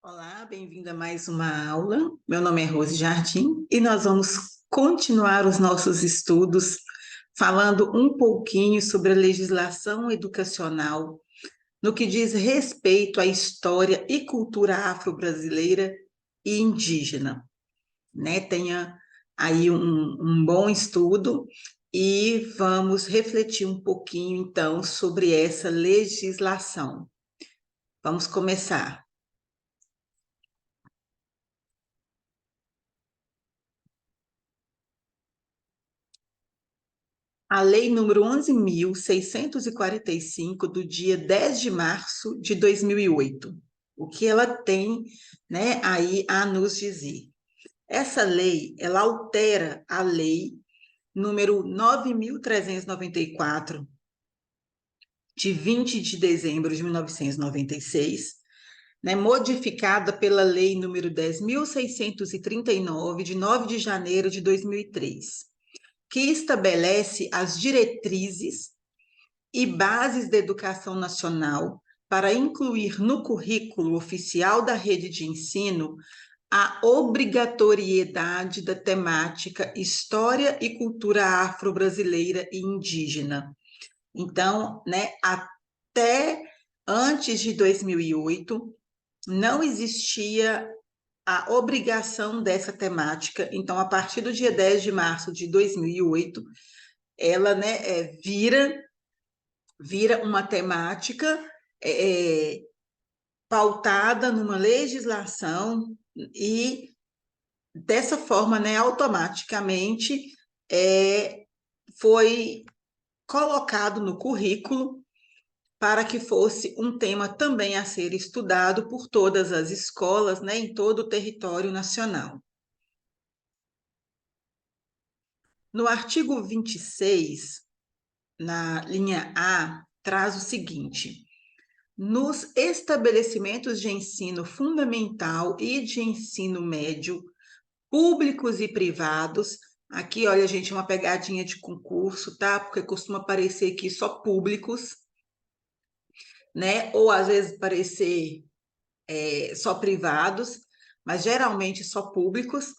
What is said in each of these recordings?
Olá, bem-vinda a mais uma aula. Meu nome é Rose Jardim e nós vamos continuar os nossos estudos falando um pouquinho sobre a legislação educacional no que diz respeito à história e cultura afro-brasileira e indígena, né? Tenha aí um bom estudo e vamos refletir um pouquinho então sobre essa legislação. Vamos começar. A Lei número 11.645, do dia 10 de março de 2008. O que ela tem, né, aí a nos dizer? Essa lei, ela altera a lei número 9.394, de 20 de dezembro de 1996, né, modificada pela lei número 10.639, de 9 de janeiro de 2003, que estabelece as diretrizes e bases da educação nacional para incluir no currículo oficial da rede de ensino a obrigatoriedade da temática História e Cultura Afro-Brasileira e Indígena. Então, né, até antes de 2008, não existia a obrigação dessa temática. Então, a partir do dia 10 de março de 2008, ela, né, vira uma temática é, pautada numa legislação e, dessa forma, né, automaticamente foi colocado no currículo para que fosse um tema também a ser estudado por todas as escolas, né, em todo o território nacional. No artigo 26, na linha A, traz o seguinte: nos estabelecimentos de ensino fundamental e de ensino médio, públicos e privados, aqui, olha, gente, uma pegadinha de concurso, tá? Porque costuma aparecer aqui só públicos, né? Ou às vezes aparecer só privados, mas geralmente só públicos.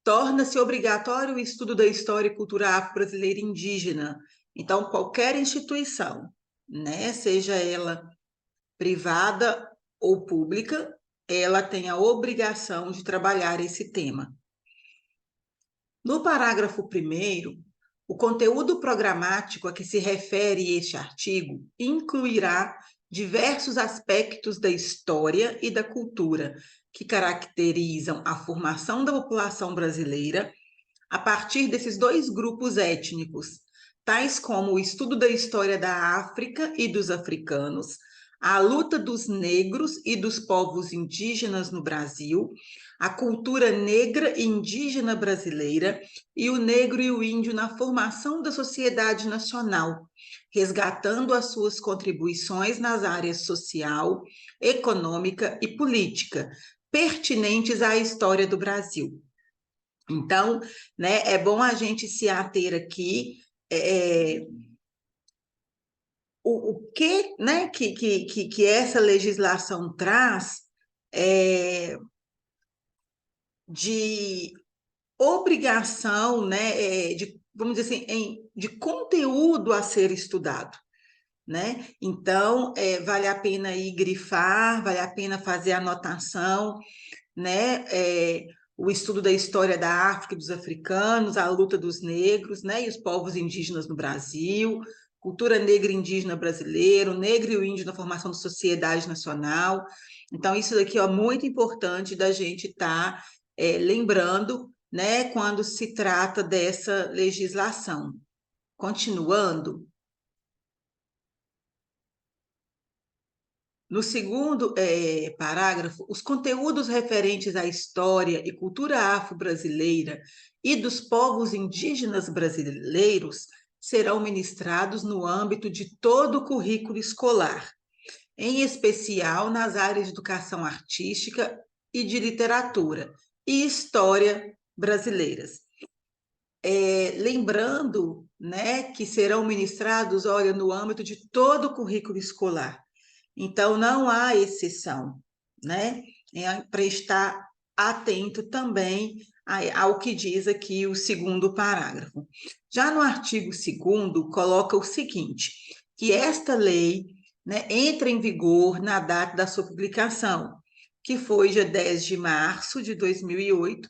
Torna-se obrigatório o estudo da história e cultura afro-brasileira e indígena. Então, qualquer instituição, né? Seja ela privada ou pública, ela tem a obrigação de trabalhar esse tema. No parágrafo 1º, o conteúdo programático a que se refere este artigo incluirá diversos aspectos da história e da cultura que caracterizam a formação da população brasileira a partir desses dois grupos étnicos, tais como o estudo da história da África e dos africanos, a luta dos negros e dos povos indígenas no Brasil, a cultura negra e indígena brasileira e o negro e o índio na formação da sociedade nacional, resgatando as suas contribuições nas áreas social, econômica e política, pertinentes à história do Brasil. Então, né, é bom a gente se ater aqui o que, né, que essa legislação traz de obrigação, né, vamos dizer assim, de conteúdo a ser estudado, né? Então, vale a pena ir grifar, vale a pena fazer anotação, né? O estudo da história da África e dos africanos, a luta dos negros, né? E os povos indígenas no Brasil, cultura negra e indígena brasileira, o negro e o índio na formação da sociedade nacional. Então, isso daqui é muito importante da gente estar lembrando, né? Quando se trata dessa legislação. Continuando, no segundo parágrafo, os conteúdos referentes à história e cultura afro-brasileira e dos povos indígenas brasileiros serão ministrados no âmbito de todo o currículo escolar, em especial nas áreas de educação artística e de literatura e história brasileiras. Lembrando, né, que serão ministrados, olha, no âmbito de todo o currículo escolar. Então, não há exceção, né? para estar atento também ao que diz aqui o segundo parágrafo. Já no artigo 2º, coloca o seguinte, que esta lei, né, entra em vigor na data da sua publicação, que foi dia 10 de março de 2008,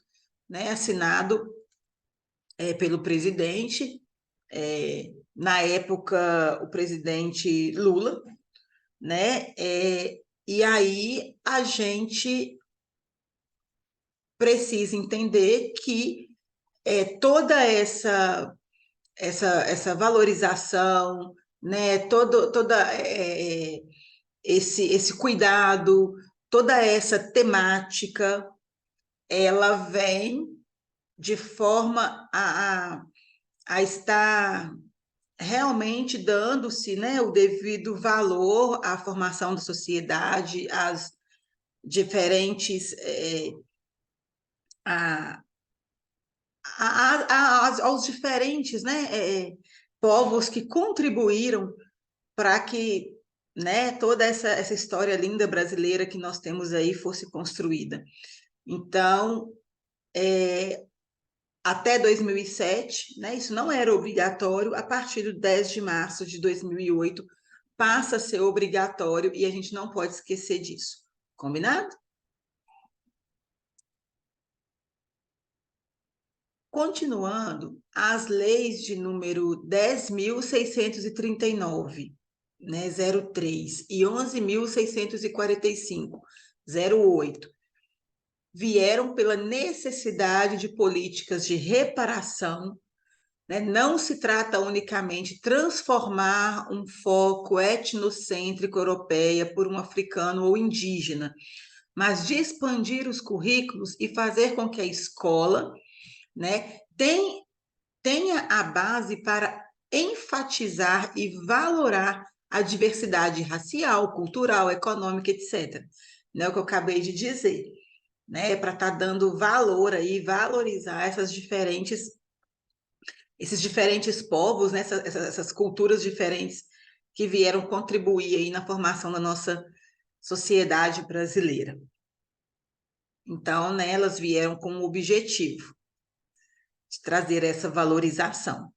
né, assinado pelo presidente, na época o presidente Lula, né? E aí a gente precisa entender que toda essa valorização, né? Toda esse cuidado, toda essa temática, ela vem de forma a estar realmente dando-se, né, o devido valor à formação da sociedade, às diferentes aos diferentes, né, povos que contribuíram para que, né, toda essa história linda brasileira que nós temos aí fosse construída. Então, até 2007, né, isso não era obrigatório, a partir do 10 de março de 2008, passa a ser obrigatório e a gente não pode esquecer disso. Combinado? Continuando, as leis de número 10.639, né, 03, e 11.645, 08, vieram pela necessidade de políticas de reparação, né? Não se trata unicamente de transformar um foco etnocêntrico europeia por um africano ou indígena, mas de expandir os currículos e fazer com que a escola, né, tenha a base para enfatizar e valorar a diversidade racial, cultural, econômica, etc. Né, o que eu acabei de dizer, né, para estar dando valor aí, valorizar esses diferentes povos, né, essas culturas diferentes que vieram contribuir aí na formação da nossa sociedade brasileira. Então, né, elas vieram com o objetivo de trazer essa valorização.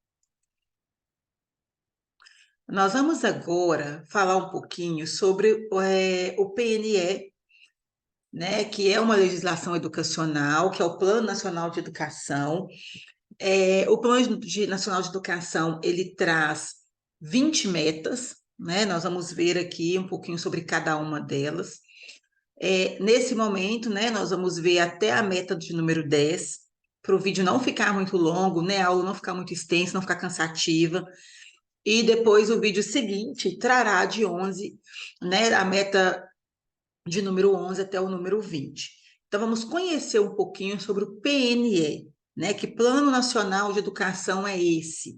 Nós vamos agora falar um pouquinho sobre o PNE, né, que é uma legislação educacional, que é o Plano Nacional de Educação. O Plano Nacional de Educação, ele traz 20 metas, né? Nós vamos ver aqui um pouquinho sobre cada uma delas. Nesse momento, né, nós vamos ver até a meta de número 10, para o vídeo não ficar muito longo, né, a aula não ficar muito extensa, não ficar cansativa. E depois o vídeo seguinte trará de 11, né, a meta de número 11 até o número 20. Então, vamos conhecer um pouquinho sobre o PNE, né? Que Plano Nacional de Educação é esse?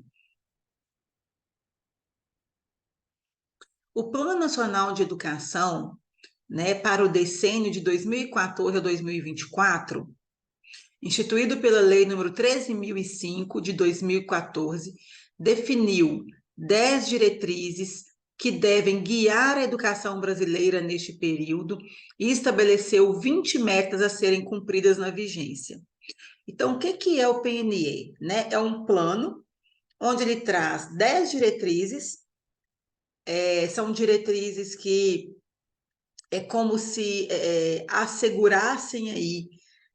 O Plano Nacional de Educação, né, para o decênio de 2014 a 2024, instituído pela Lei nº 13.005, de 2014, definiu 10 diretrizes que devem guiar a educação brasileira neste período e estabeleceu 20 metas a serem cumpridas na vigência. Então, o que é o PNE? Né? É um plano onde ele traz 10 diretrizes, são diretrizes que é como se assegurassem aí,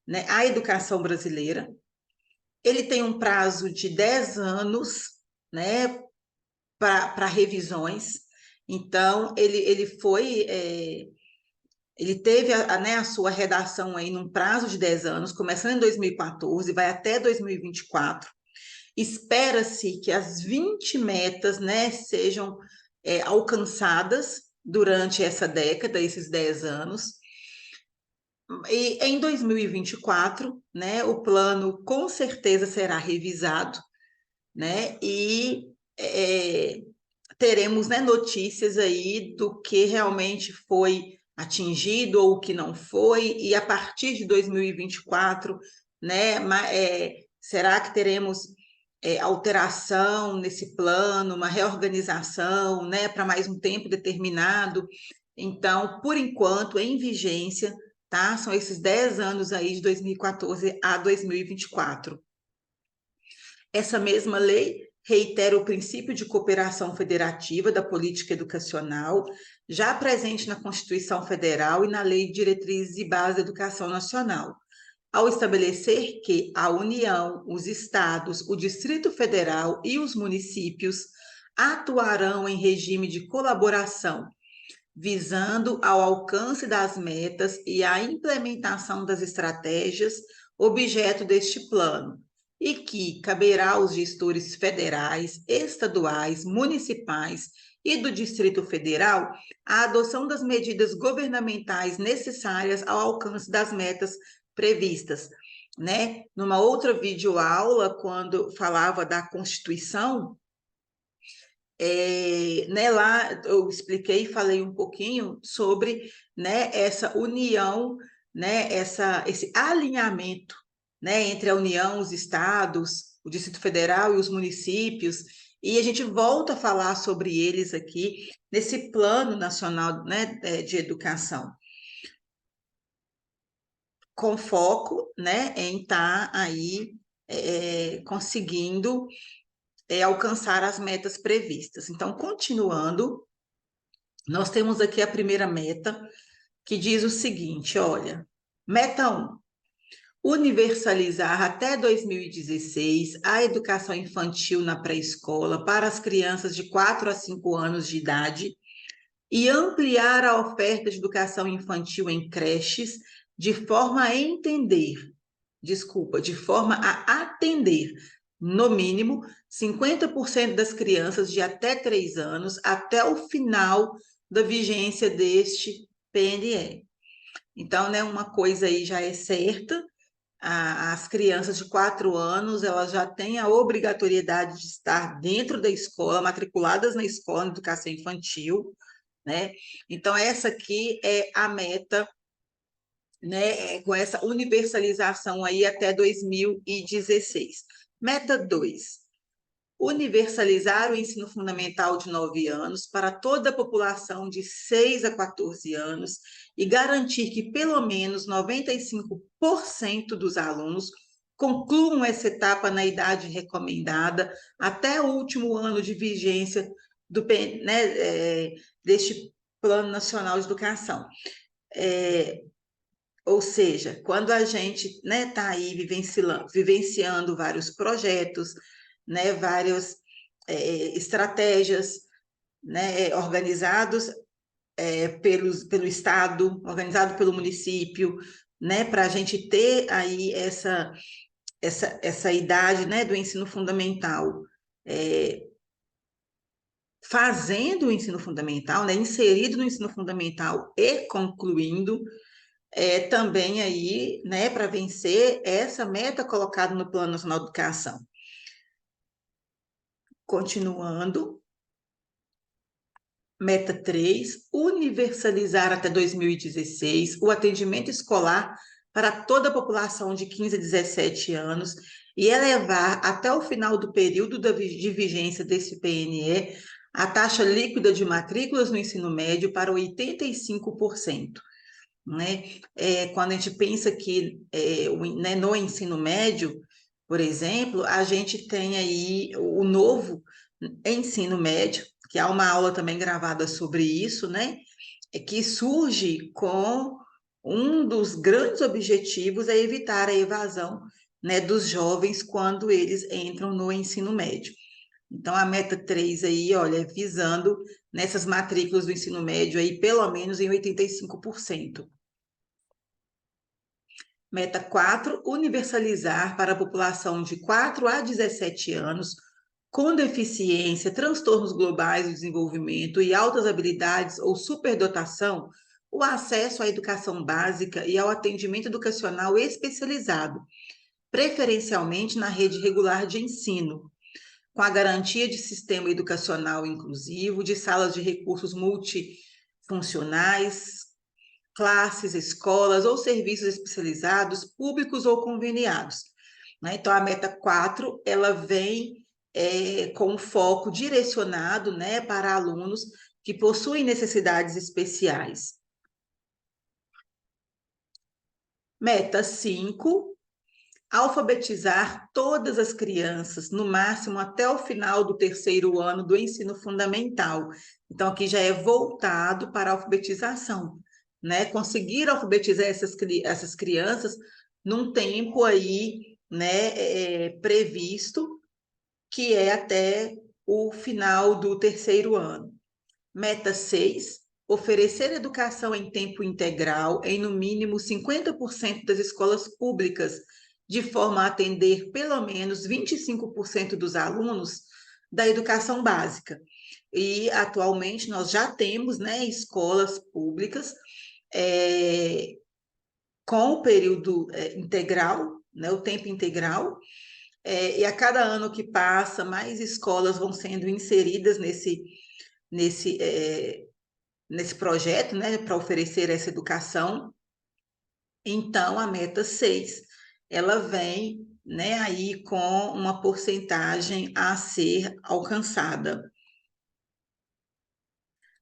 né, a educação brasileira. Ele tem um prazo de 10 anos, né, para revisões. Então, ele teve né, a sua redação aí num prazo de 10 anos, começando em 2014, vai até 2024. Espera-se que as 20 metas, né, sejam alcançadas durante essa década, esses 10 anos. E em 2024, né, o plano com certeza será revisado, né, e teremos, né, notícias aí do que realmente foi atingido ou o que não foi, e a partir de 2024, né, será que teremos alteração nesse plano, uma reorganização, né, para mais um tempo determinado? Então, por enquanto, em vigência, tá? São esses 10 anos aí de 2014 a 2024. Essa mesma lei reitera o princípio de cooperação federativa da política educacional, já presente na Constituição Federal e na Lei de Diretrizes e Bases da Educação Nacional, ao estabelecer que a União, os estados, o Distrito Federal e os municípios atuarão em regime de colaboração, visando ao alcance das metas e à implementação das estratégias objeto deste plano, e que caberá aos gestores federais, estaduais, municipais e do Distrito Federal a adoção das medidas governamentais necessárias ao alcance das metas previstas. Né? Numa outra videoaula, quando falava da Constituição, né, lá eu expliquei e falei um pouquinho sobre, né, essa união, né, esse alinhamento, né, entre a União, os estados, o Distrito Federal e os municípios, e a gente volta a falar sobre eles aqui nesse Plano Nacional, né, de Educação, com foco, né, em estar aí conseguindo alcançar as metas previstas. Então, continuando, nós temos aqui a primeira meta, que diz o seguinte, olha, meta 1, universalizar até 2016 a educação infantil na pré-escola para as crianças de 4 a 5 anos de idade e ampliar a oferta de educação infantil em creches de forma a de forma a atender, no mínimo, 50% das crianças de até 3 anos até o final da vigência deste PNE. Então, né, uma coisa aí já é certa, as crianças de 4 anos, elas já têm a obrigatoriedade de estar dentro da escola, matriculadas na escola de educação infantil, né? Então, essa aqui é a meta, né, com essa universalização aí até 2016. Meta 2, universalizar o ensino fundamental de 9 anos para toda a população de 6 a 14 anos e garantir que pelo menos 95% dos alunos concluam essa etapa na idade recomendada até o último ano de vigência deste Plano Nacional de Educação. Ou seja, quando a gente está aí vivenciando vários projetos, né, várias estratégias, né, organizados pelo Estado, organizado pelo município, né, para a gente ter aí essa idade, né, do ensino fundamental, fazendo o ensino fundamental, né, inserido no ensino fundamental e concluindo, também aí, né, para vencer essa meta colocada no Plano Nacional de Educação. Continuando, meta 3, universalizar até 2016 o atendimento escolar para toda a população de 15 a 17 anos e elevar até o final do período de vigência desse PNE a taxa líquida de matrículas no ensino médio para 85%. Né? Quando a gente pensa que né, no ensino médio, por exemplo, a gente tem aí o novo ensino médio, que há uma aula também gravada sobre isso, né? Que surge com um dos grandes objetivos é evitar a evasão, né, dos jovens quando eles entram no ensino médio. Então, a meta 3 aí, olha, visando nessas matrículas do ensino médio aí, pelo menos em 85%. Meta 4, universalizar para a população de 4 a 17 anos com deficiência, transtornos globais do desenvolvimento e altas habilidades ou superdotação, o acesso à educação básica e ao atendimento educacional especializado, preferencialmente na rede regular de ensino, com a garantia de sistema educacional inclusivo, de salas de recursos multifuncionais, classes, escolas ou serviços especializados, públicos ou conveniados. Né? Então, a meta 4, ela vem com foco direcionado, né, para alunos que possuem necessidades especiais. Meta 5, alfabetizar todas as crianças, no máximo até o final do terceiro ano do ensino fundamental. Então, aqui já é voltado para a alfabetização, né? Conseguir alfabetizar essas crianças num tempo aí, né, previsto, que é até o final do terceiro ano. Meta 6, oferecer educação em tempo integral em no mínimo 50% das escolas públicas, de forma a atender pelo menos 25% dos alunos da educação básica. E atualmente nós já temos, né, escolas públicas com o período integral, né, o tempo integral, e a cada ano que passa, mais escolas vão sendo inseridas nesse, nesse projeto, né, para oferecer essa educação. Então, a meta 6, ela vem, né, aí com uma porcentagem a ser alcançada.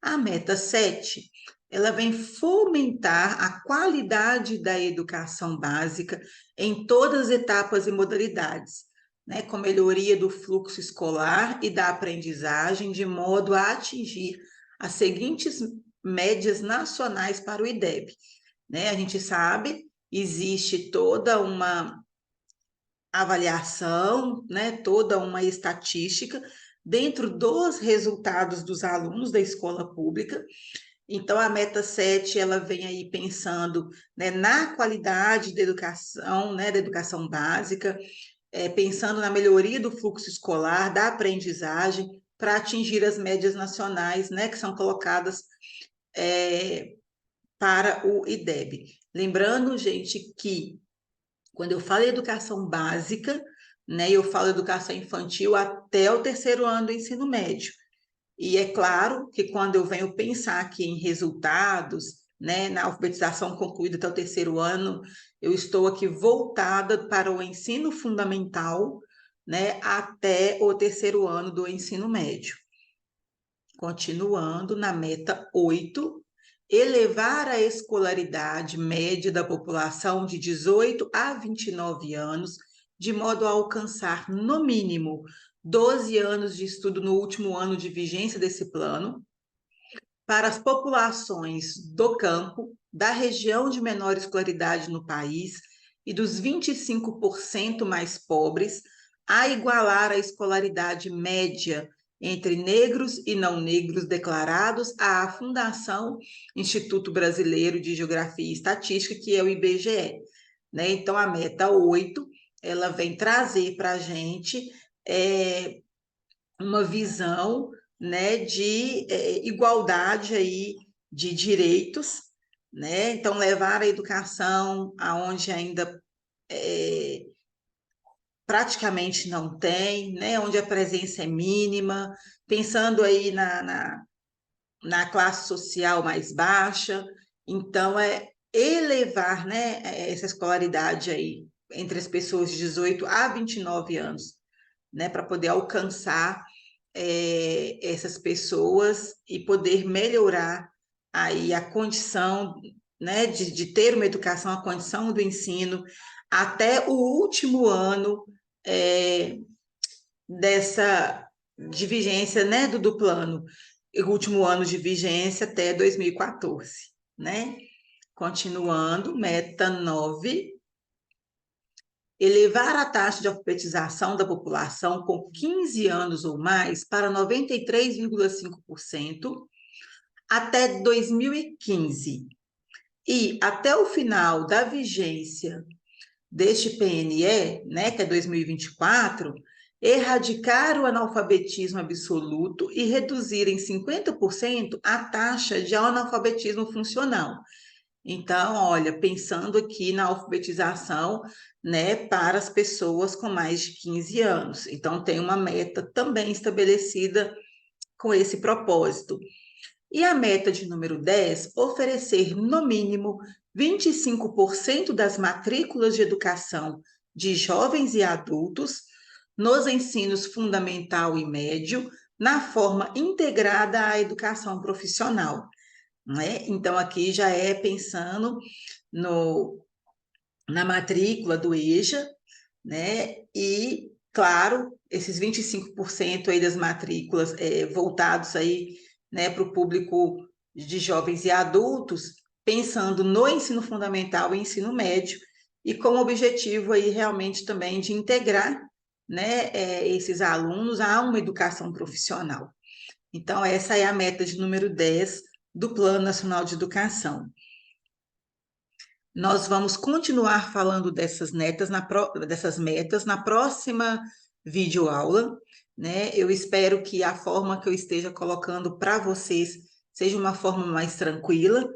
A meta 7, ela vem fomentar a qualidade da educação básica em todas as etapas e modalidades, né, com melhoria do fluxo escolar e da aprendizagem, de modo a atingir as seguintes médias nacionais para o IDEB. Né? A gente sabe, existe toda uma avaliação, né, toda uma estatística dentro dos resultados dos alunos da escola pública. Então, a meta 7, ela vem aí pensando, né, na qualidade da educação, né, da educação básica, pensando na melhoria do fluxo escolar, da aprendizagem, para atingir as médias nacionais, né, que são colocadas para o IDEB. Lembrando, gente, que quando eu falo educação básica, né, eu falo educação infantil até o terceiro ano do ensino médio. E é claro que quando eu venho pensar aqui em resultados, né, na alfabetização concluída até o terceiro ano, eu estou aqui voltada para o ensino fundamental, né, até o terceiro ano do ensino médio. Continuando na meta 8, elevar a escolaridade média da população de 18 a 29 anos, de modo a alcançar, no mínimo, 12 anos de estudo no último ano de vigência desse plano, para as populações do campo, da região de menor escolaridade no país e dos 25% mais pobres, a igualar a escolaridade média entre negros e não negros declarados à Fundação Instituto Brasileiro de Geografia e Estatística, que é o IBGE. Né? Então, a meta 8, ela vem trazer para a gente uma visão, né, de igualdade aí de direitos, né? Então, levar a educação aonde ainda praticamente não tem, né? Onde a presença é mínima, pensando aí na classe social mais baixa. Então, é elevar, né, essa escolaridade aí entre as pessoas de 18 a 29 anos, né, para poder alcançar essas pessoas e poder melhorar aí a condição, né, de ter uma educação, a condição do ensino até o último ano dessa de vigência, né, do plano, o último ano de vigência até 2014, né? Continuando, meta 9, elevar a taxa de alfabetização da população com 15 anos ou mais para 93,5% até 2015. E até o final da vigência deste PNE, né, que é 2024, erradicar o analfabetismo absoluto e reduzir em 50% a taxa de analfabetismo funcional. Então, olha, pensando aqui na alfabetização, né, para as pessoas com mais de 15 anos. Então, tem uma meta também estabelecida com esse propósito. E a meta de número 10, oferecer no mínimo 25% das matrículas de educação de jovens e adultos nos ensinos fundamental e médio, na forma integrada à educação profissional. Né? Então, aqui já é pensando no, na matrícula do EJA, né? E, claro, esses 25% aí das matrículas voltados aí, né, para o público de jovens e adultos, pensando no ensino fundamental e ensino médio, e com o objetivo aí realmente também de integrar, né, esses alunos a uma educação profissional. Então, essa é a meta de número 10 do Plano Nacional de Educação. Nós vamos continuar falando dessas metas na próxima videoaula, né? Eu espero que a forma que eu esteja colocando para vocês seja uma forma mais tranquila.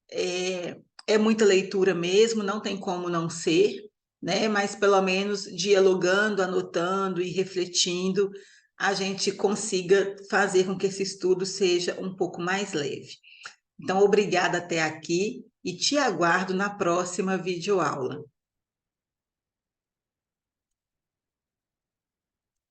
É muita leitura mesmo, não tem como não ser, né? Mas pelo menos dialogando, anotando e refletindo, a gente consiga fazer com que esse estudo seja um pouco mais leve. Então, obrigada até aqui e te aguardo na próxima videoaula.